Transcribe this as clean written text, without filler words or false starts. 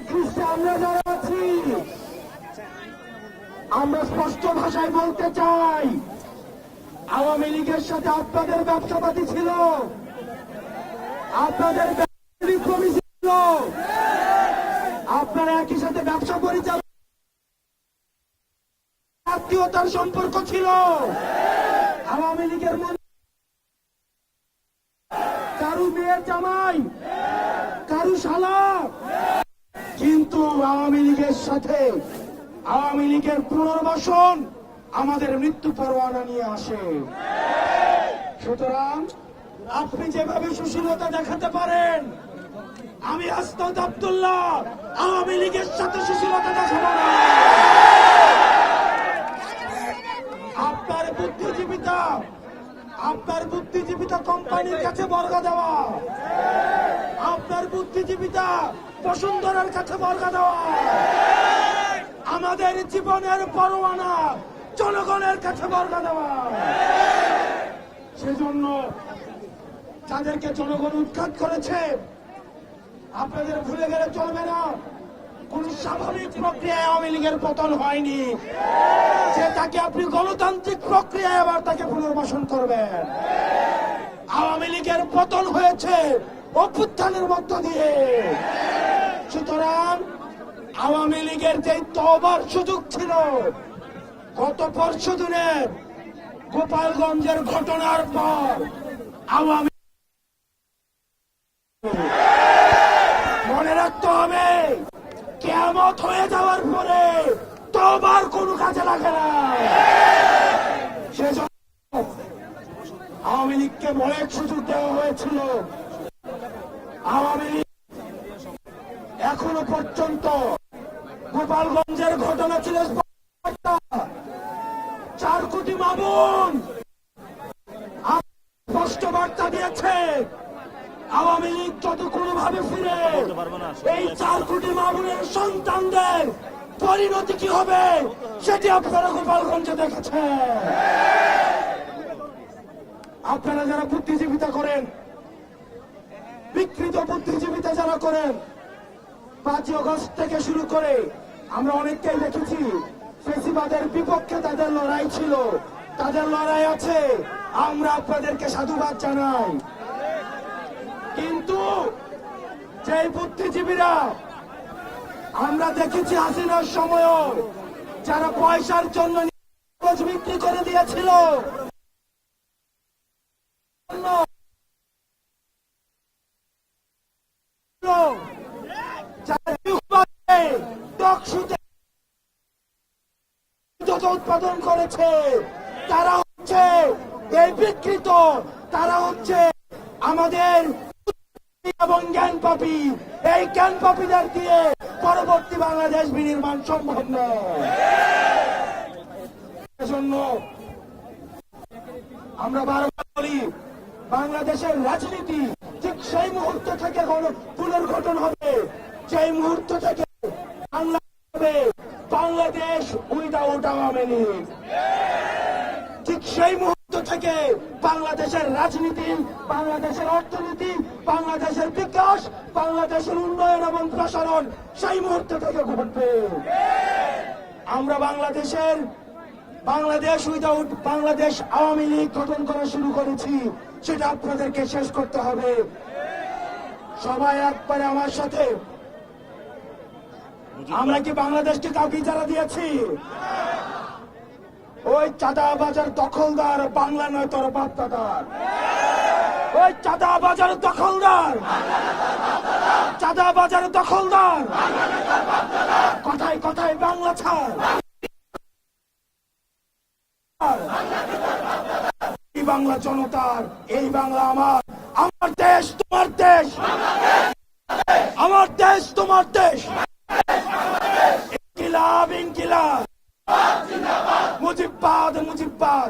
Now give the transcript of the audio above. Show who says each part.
Speaker 1: নিকৃষ্টে আমরা যারা আছি, আমরা স্পষ্ট ভাষায় বলতে চাই, আওয়ামী লীগের সাথে আপনাদের ব্যবসাপাতি ছিল, আপনাদের কমিশন ছিল, আপনারা একই সাথে ব্যবসা পরিচালনা, আত্মীয়তার সম্পর্ক ছিল। আওয়ামী লীগের কারু মেয়ের জামাই, কারু শালা, কিন্তু আওয়ামী লীগের সাথে আওয়ামী লীগের পুনর্বাসন আমাদের মৃত্যু পরোয়ানা নিয়ে আসে। সুতরাং আপনি যেভাবে সুশীলতা দেখাতে পারেন, আমি আস্তাদ আব্দুল্লাহ আওয়ামী লীগের সাথে সুশীলতা দেখাবো না। আপনার বুদ্ধিজীবিতা কোম্পানির কাছে বর্গা দেওয়া, আপনার বুদ্ধিজীবিতা বসুন্ধরার কাছে বর্গা দেওয়া, আমাদের জীবনের পরোয়ানা জনগণের কাছে বর্গা দেওয়া। সেজন্য যাদেরকে জনগণ উৎখাত করেছে, আপনাদের ভুলে গেলে চলবে না। কোন স্বাভাবিক প্রক্রিয়ায় আওয়ামী লীগের পতন হয়নি, যে তাকে আপনি গণতান্ত্রিক প্রক্রিয়ায় আবার তাকে পুনর্বাসন করবেন। আওয়ামী লীগের পতন হয়েছে অভ্যুত্থানের মধ্য দিয়ে। সুতরাং আওয়ামী লীগের যে তওবার সুযোগ ছিল, গত পরশুদিনের গোপালগঞ্জের ঘটনার পর আওয়ামী মনে রাখতে হবে, কিয়ামত হয়ে যাওয়ার পরে তওবার কোনো কাজে লাগে না। সেজন্য আওয়ামী লীগকে অনেক সুযোগ দেওয়া হয়েছিল। আওয়ামী লীগ এখনো পর্যন্ত গোপালগঞ্জের ঘটনা ছিল 4 কোটি মামুন স্পষ্ট বার্তা দিয়েছে, আওয়ামী লীগ যদি কোনোভাবে ফিরে এই 4 কোটি মামুনের সন্তানদের পরিণতি কি হবে সেটি আপনারা গোপালগঞ্জে দেখেছেন। আপনারা যারা বুদ্ধিজীবিতা করেন, বিকৃত বুদ্ধিজীবিতা যারা করেন, 5 আগস্ট থেকে শুরু করে আমরা অনেককেই দেখেছি, ফেসিবাদের বিপক্ষে তাদের লড়াই ছিল, তাদের লড়াই আছে, আমরা আপনাদেরকে সাধুবাদ জানাই। কিন্তু যে বুদ্ধিজীবীরা আমরা দেখেছি হাসিনার সময়ও, যারা পয়সার জন্য বিক্রি করে দিয়েছিল, উৎপাদন করেছে, তারা হচ্ছে এই বিকৃত, তারা হচ্ছে আমাদের এবং জ্ঞান পাপী। এই জ্ঞান পাপীদের দিয়ে পরবর্তী বাংলাদেশ বিনির্মাণ সম্ভব নয়। এজন্য আমরা বারবার বলি, বাংলাদেশের রাজনীতি ঠিক সেই মুহূর্ত থেকে পুনর্গঠন হবে, সেই মুহূর্ত থেকে বাংলাদেশ উইদাউট আওয়ামী লীগ। ঠিক সেই মুহূর্ত থেকে বাংলাদেশের রাজনীতি, বাংলাদেশের অর্থনীতি, বাংলাদেশের বিকাশ, বাংলাদেশের উন্নয়ন এবং প্রসারণ সেই মুহূর্ত থেকে ঘটবে। আমরা বাংলাদেশ উইদাউট বাংলাদেশ আওয়ামী লীগ গঠন করা শুরু করেছি, সেটা আপনাদেরকে শেষ করতে হবে। সবাই একবারে আমার সাথে, আমরা কি বাংলাদেশকে কাউকে ইজারা দিয়েছি? ওই চাঁদাবাজার দখলদার বাংলা নয় তোর বাপদাদার, ওই চাঁদাবাজার দখলদার, চাঁদাবাজার দখলদার কথায় কথায় বাংলা ছাড়। এই বাংলা জনতার, এই বাংলা আমার, আমার দেশ তোমার দেশ, আমার দেশ তোমার দেশ। ইনকিলাব ইনকিলাব, মুজিববাদ মুজিববাদ।